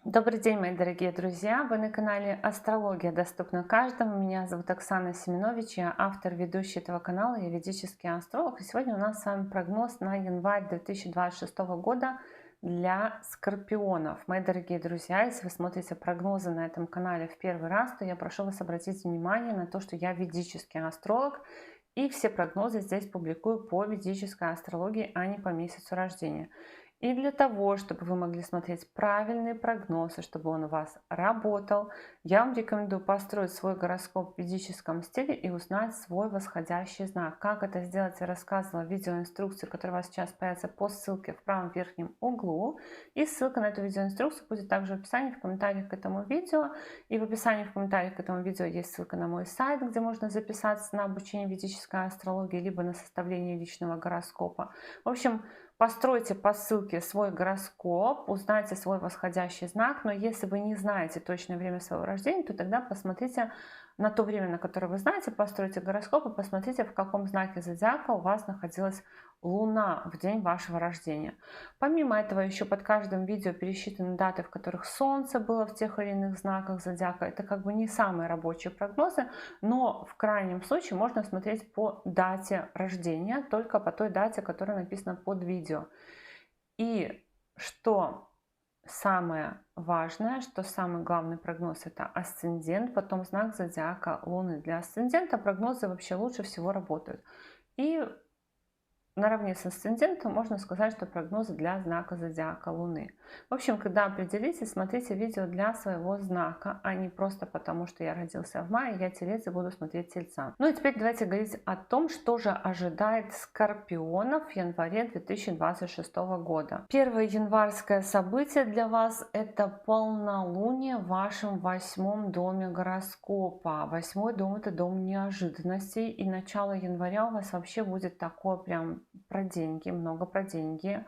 Добрый день, мои дорогие друзья! Вы на канале «Астрология доступна каждому». Меня зовут Оксана Семенович, я автор, ведущий этого канала, я ведический астролог. И сегодня у нас с вами прогноз на январь 2026 года для скорпионов. Мои дорогие друзья, если вы смотрите прогнозы на этом канале в первый раз, то я прошу вас обратить внимание на то, что я ведический астролог, и все прогнозы здесь публикую по ведической астрологии, а не по месяцу рождения. И для того, чтобы вы могли смотреть правильные прогнозы, чтобы он у вас работал, я вам рекомендую построить свой гороскоп в ведическом стиле и узнать свой восходящий знак. Как это сделать, я рассказывала в видеоинструкции, которая у вас сейчас появится по ссылке в правом верхнем углу. И ссылка на эту видеоинструкцию будет также в описании, в комментариях к этому видео. И в описании, в комментариях к этому видео есть ссылка на мой сайт, где можно записаться на обучение ведической астрологии, либо на составление личного гороскопа. В общем, постройте по ссылке свой гороскоп, узнайте свой восходящий знак, но если вы не знаете точное время своего рождения, то тогда посмотрите на то время, на которое вы знаете, постройте гороскоп и посмотрите, в каком знаке зодиака у вас находилась Луна в день вашего рождения. Помимо этого, еще под каждым видео пересчитаны даты, в которых Солнце было в тех или иных знаках зодиака. Это как бы не самые рабочие прогнозы, но в крайнем случае можно смотреть по дате рождения, только по той дате, которая написана под видео. И что самое важное, что самый главный прогноз — это асцендент, потом знак зодиака Луны. Для асцендента прогнозы вообще лучше всего работают. И наравне с асцендентом можно сказать, что прогнозы для знака зодиака Луны. В общем, когда определитесь, смотрите видео для своего знака, а не просто потому, что я родился в мае, я телец и буду смотреть тельца. Ну и теперь давайте говорить о том, что же ожидает скорпионов в январе 2026 года. Первое январское событие для вас — это полнолуние в вашем 8-м доме гороскопа. 8-й дом — это дом неожиданностей, и начало января у вас вообще будет такое прям про деньги, много про деньги.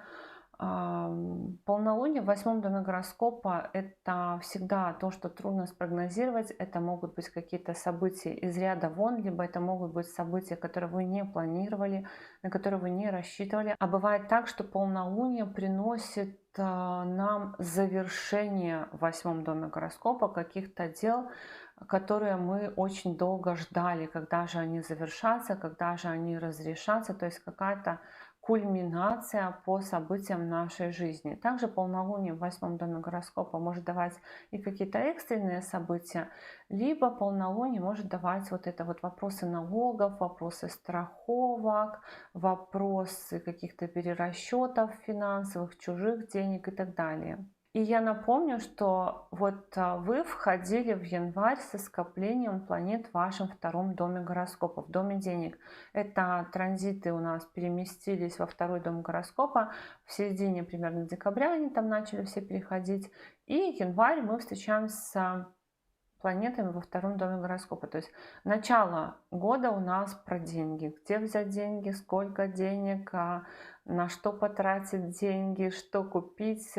Полнолуние в 8-м доме гороскопа — это всегда то, что трудно спрогнозировать. Это могут быть какие-то события из ряда вон, либо это могут быть события, которые вы не планировали, на которые вы не рассчитывали. А бывает так, что полнолуние приносит нам завершение в 8-м доме гороскопа каких-то дел, которые мы очень долго ждали, когда же они завершатся, когда же они разрешатся, то есть какая-то кульминация по событиям нашей жизни. Также полнолуние в 8-м доме гороскопа может давать и какие-то экстренные события, либо полнолуние может давать вот это вот вопросы налогов, вопросы страховок, вопросы каких-то перерасчетов финансовых, чужих денег и так далее. И я напомню, что вот вы входили в январь со скоплением планет в вашем 2-м доме гороскопа, в доме денег. Это транзиты у нас переместились во 2-й дом гороскопа. В середине примерно декабря они там начали все переходить. И январь мы встречаем с планетами во 2-м доме гороскопа. То есть начало года у нас про деньги. Где взять деньги, сколько денег, на что потратить деньги, что купить,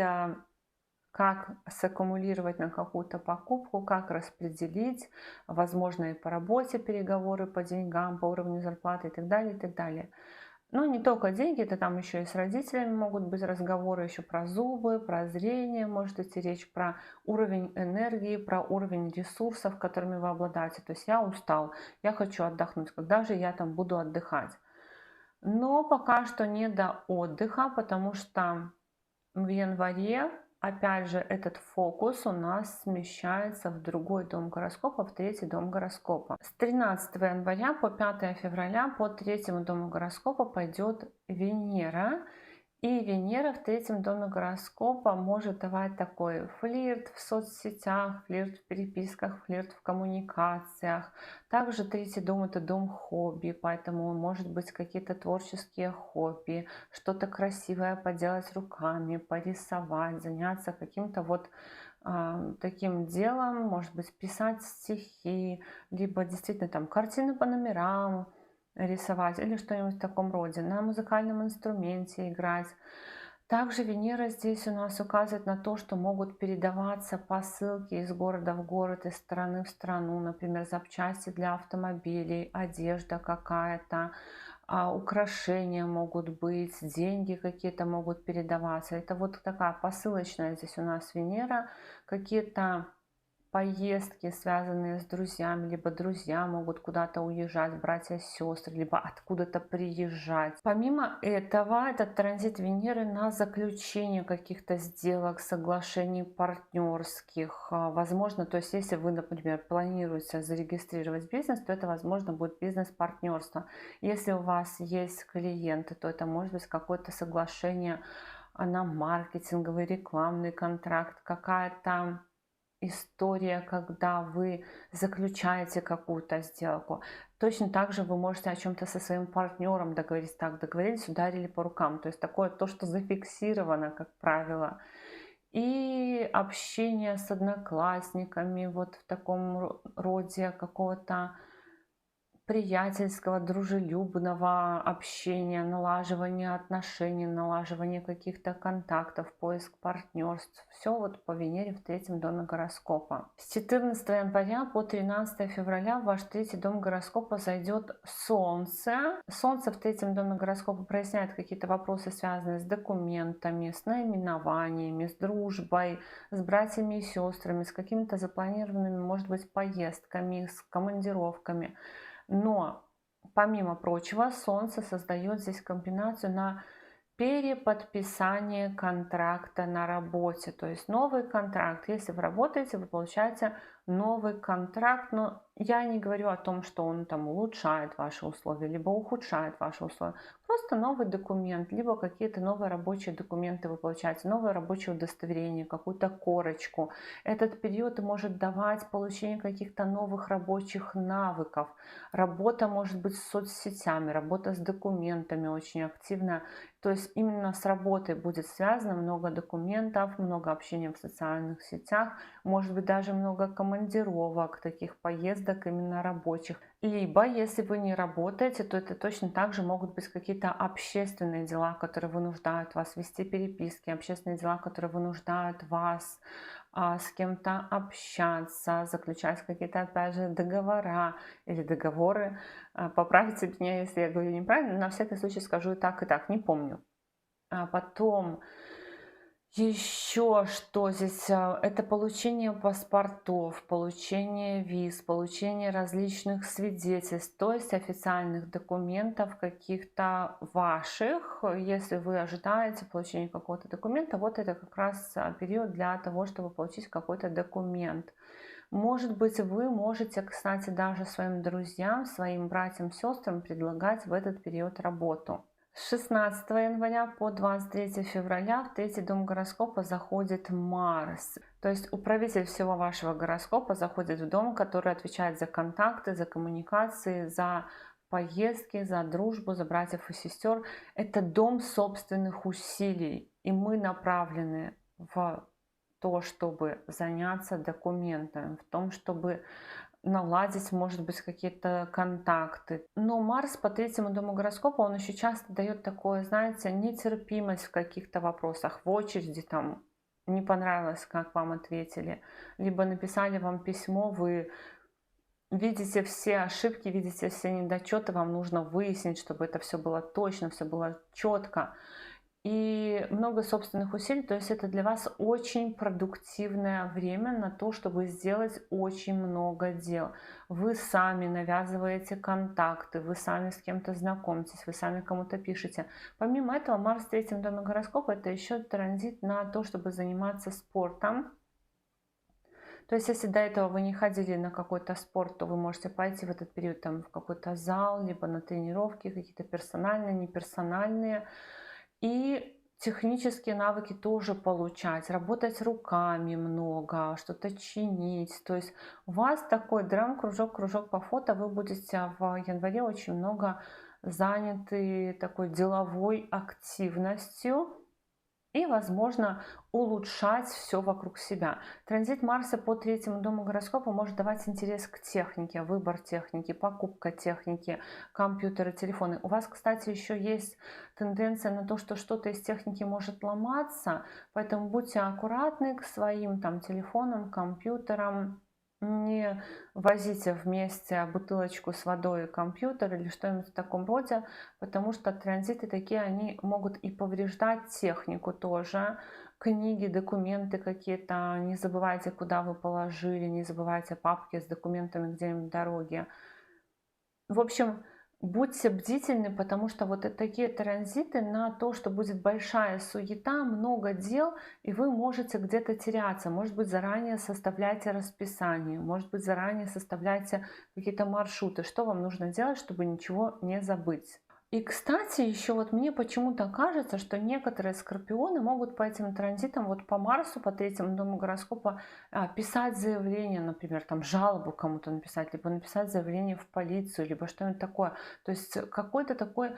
как саккумулировать на какую-то покупку, как распределить, возможно, и по работе переговоры по деньгам, по уровню зарплаты и так далее, и так далее. Но не только деньги, это там еще и с родителями могут быть разговоры еще про зубы, про зрение, может идти речь про уровень энергии, про уровень ресурсов, которыми вы обладаете. То есть я устал, я хочу отдохнуть, когда же я там буду отдыхать? Но пока что не до отдыха, потому что в январе, опять же, этот фокус у нас смещается в другой дом гороскопа, в 3-й дом гороскопа. С 13 января по 5 февраля по 3-му дому гороскопа пойдет Венера. И Венера в 3-м доме гороскопа может давать такой флирт в соцсетях, флирт в переписках, флирт в коммуникациях. Также 3-й дом — это дом хобби, поэтому может быть какие-то творческие хобби, что-то красивое поделать руками, порисовать, заняться каким-то вот таким делом, может быть, писать стихи, либо действительно там картины по номерам рисовать или что-нибудь в таком роде, на музыкальном инструменте играть. Также Венера здесь у нас указывает на то, что могут передаваться посылки из города в город, из страны в страну, например, запчасти для автомобилей, одежда какая-то, украшения могут быть, деньги какие-то могут передаваться. Это вот такая посылочная здесь у нас Венера, какие-то поездки, связанные с друзьями, либо друзья могут куда-то уезжать, братья, сестры, либо откуда-то приезжать. Помимо этого, этот транзит Венеры на заключение каких-то сделок, соглашений партнерских. Возможно, то есть если вы, например, планируете зарегистрировать бизнес, то это, возможно, будет бизнес-партнерство. Если у вас есть клиенты, то это может быть какое-то соглашение на маркетинговый, рекламный контракт, какая-то история, когда вы заключаете какую-то сделку. Точно так же вы можете о чем-то со своим партнером договориться. Так, договорились, ударили по рукам. То есть такое то, что зафиксировано, как правило. И общение с одноклассниками вот в таком роде какого-то приятельского, дружелюбного общения, налаживания отношений, налаживания каких-то контактов, поиск партнерств. Все вот по Венере в третьем доме гороскопа. С 14 января по 13 февраля в ваш третий дом гороскопа зайдет Солнце. Солнце в третьем доме гороскопа проясняет какие-то вопросы, связанные с документами, с наименованиями, с дружбой, с братьями и сестрами, с какими-то запланированными, может быть, поездками, с командировками. Но, помимо прочего, Солнце создает здесь комбинацию на переподписание контракта на работе. То есть новый контракт. Если вы работаете, вы получаете новый контракт. Но я не говорю о том, что он там улучшает ваши условия, либо ухудшает ваши условия. Просто новый документ, либо какие-то новые рабочие документы вы получаете, новое рабочее удостоверение, какую-то корочку. Этот период может давать получение каких-то новых рабочих навыков. Работа может быть с соцсетями, работа с документами очень активная. То есть именно с работой будет связано много документов, много общения в социальных сетях, может быть даже много командировок, таких поездок именно рабочих. Либо, если вы не работаете, то это точно так же могут быть какие-то общественные дела, которые вынуждают вас вести переписки, общественные дела, которые вынуждают вас с кем-то общаться, заключать какие-то, опять же, договора или договоры. Поправьте меня, если я говорю неправильно, на всякий случай скажу и так, не помню. Потом еще что здесь? Это получение паспортов, получение виз, получение различных свидетельств, то есть официальных документов каких-то ваших. Если вы ожидаете получения какого-то документа, вот это как раз период для того, чтобы получить какой-то документ. Может быть, вы можете, кстати, даже своим друзьям, своим братьям, сестрам предлагать в этот период работу. С 16 января по 23 февраля в третий дом гороскопа заходит Марс. То есть управитель всего вашего гороскопа заходит в дом, который отвечает за контакты, за коммуникации, за поездки, за дружбу, за братьев и сестер. Это дом собственных усилий. И мы направлены в то, чтобы заняться документами, в том, чтобы наладить, может быть, какие-то контакты. Но Марс по третьему дому гороскопа, он еще часто дает такое, знаете, нетерпимость в каких-то вопросах, в очереди там не понравилось, как вам ответили, либо написали вам письмо, вы видите все ошибки, видите все недочеты, вам нужно выяснить, чтобы это все было точно, все было четко. И много собственных усилий, то есть это для вас очень продуктивное время на то, чтобы сделать очень много дел. Вы сами навязываете контакты, вы сами с кем-то знакомитесь, вы сами кому-то пишете. Помимо этого, Марс в третьем доме гороскопа — это еще транзит на то, чтобы заниматься спортом. То есть, если до этого вы не ходили на какой-то спорт, то вы можете пойти в этот период там, в какой-то зал, либо на тренировки, какие-то персональные, неперсональные. И технические навыки тоже получать, работать руками много, что-то чинить. То есть у вас такой драм-кружок, кружок по фото, вы будете в январе очень много заняты такой деловой активностью и, возможно, улучшать все вокруг себя. Транзит Марса по третьему дому гороскопа может давать интерес к технике, выбор техники, покупка техники, компьютеры, телефоны. У вас, кстати, еще есть тенденция на то, что что-то из техники может ломаться, поэтому будьте аккуратны к своим там телефонам, компьютерам. Не возите вместе бутылочку с водой и компьютер или что-нибудь в таком роде, потому что транзиты такие, они могут и повреждать технику тоже. Книги, документы какие-то, не забывайте, куда вы положили, не забывайте папки с документами где-нибудь в дороге. В общем, будьте бдительны, потому что вот такие транзиты на то, что будет большая суета, много дел, и вы можете где-то теряться. Может быть, заранее составляйте расписание, может быть, заранее составляйте какие-то маршруты, что вам нужно делать, чтобы ничего не забыть. И, кстати, еще вот мне почему-то кажется, что некоторые скорпионы могут по этим транзитам, вот по Марсу, по третьему дому гороскопа, писать заявление, например, там жалобу кому-то написать, либо написать заявление в полицию, либо что-нибудь такое. То есть какой-то такой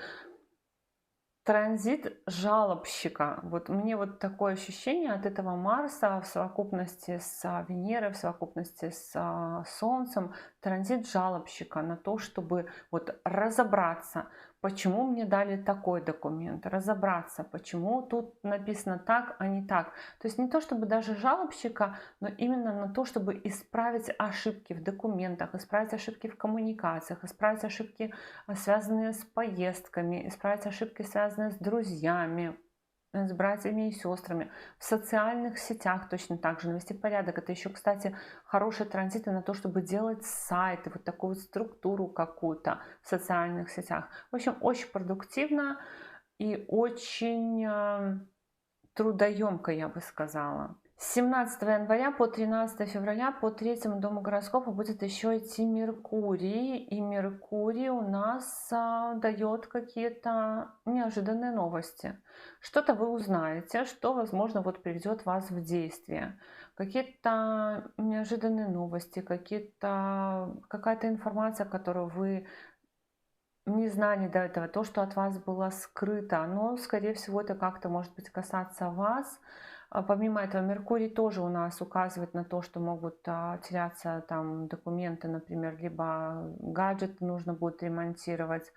транзит жалобщика. Вот мне вот такое ощущение от этого Марса в совокупности с Венерой, в совокупности с Солнцем, транзит жалобщика на то, чтобы вот разобраться, почему мне дали такой документ, разобраться, почему тут написано так, а не так. То есть не то чтобы даже жалобщика, но именно на то, чтобы исправить ошибки в документах, исправить ошибки в коммуникациях, исправить ошибки, связанные с поездками, исправить ошибки, связанные с друзьями, с братьями и сестрами. В социальных сетях точно так же навести порядок. Это еще, кстати, хорошие транзиты на то, чтобы делать сайты, вот такую вот структуру какую-то в социальных сетях. В общем, очень продуктивно и очень трудоемко, я бы сказала. С 17 января по 13 февраля по третьему дому гороскопа будет еще идти Меркурий. И Меркурий у нас дает какие-то неожиданные новости. Что-то вы узнаете, что, возможно, вот приведет вас в действие. Какие-то неожиданные новости, какая-то информация, которую вы не знали до этого, то, что от вас было скрыто, но, скорее всего, это как-то может быть касаться вас. Помимо этого, Меркурий тоже у нас указывает на то, что могут теряться там документы, например, либо гаджеты нужно будет ремонтировать.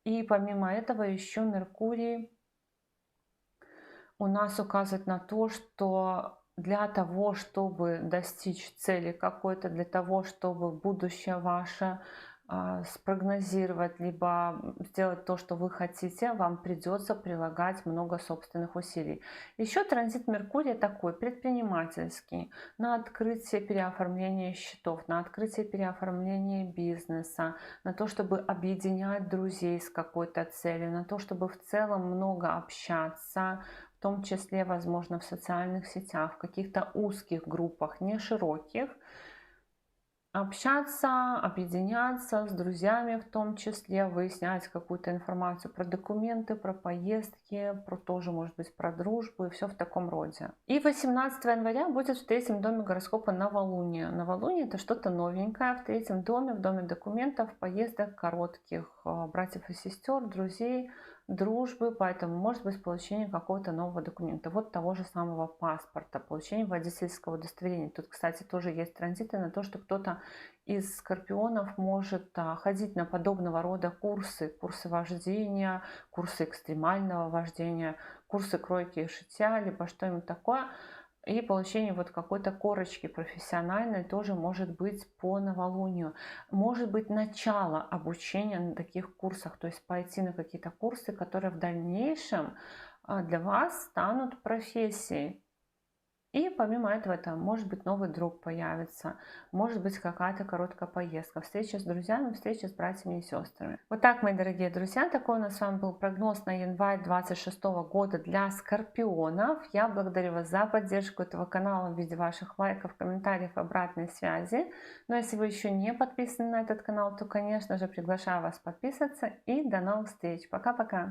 И помимо этого еще Меркурий у нас указывает на то, что для того, чтобы достичь цели какой-то, для того, чтобы будущее ваше спрогнозировать, либо сделать то, что вы хотите, вам придется прилагать много собственных усилий. Еще транзит Меркурия такой предпринимательский, на открытие переоформление счетов, на открытие переоформление бизнеса, на то, чтобы объединять друзей с какой-то целью, на то, чтобы в целом много общаться, в том числе, возможно, в социальных сетях, в каких-то узких группах, не широких, общаться, объединяться с друзьями в том числе, выяснять какую-то информацию про документы, про поездки, про тоже, может быть, про дружбу и все в таком роде. И 18 января будет в третьем доме гороскопа новолуние. Новолуние — это что-то новенькое в третьем доме, в доме документов, поездок коротких, братьев и сестер, друзей, дружбы, поэтому может быть получение какого-то нового документа, вот того же самого паспорта, получение водительского удостоверения. Тут, кстати, тоже есть транзиты на то, что кто-то из скорпионов может ходить на подобного рода курсы вождения, курсы экстремального вождения, курсы кройки и шитья, либо что-нибудь такое. И получение вот какой-то корочки профессиональной тоже может быть по новолунию. Может быть начало обучения на таких курсах, то есть пойти на какие-то курсы, которые в дальнейшем для вас станут профессией. И помимо этого, там может быть новый друг появится, может быть какая-то короткая поездка, встреча с друзьями, встреча с братьями и сестрами. Вот так, мои дорогие друзья, такой у нас с вами был прогноз на январь 2026 года для скорпионов. Я благодарю вас за поддержку этого канала в виде ваших лайков, комментариев, обратной связи. Но если вы еще не подписаны на этот канал, то, конечно же, приглашаю вас подписаться. И до новых встреч. Пока-пока.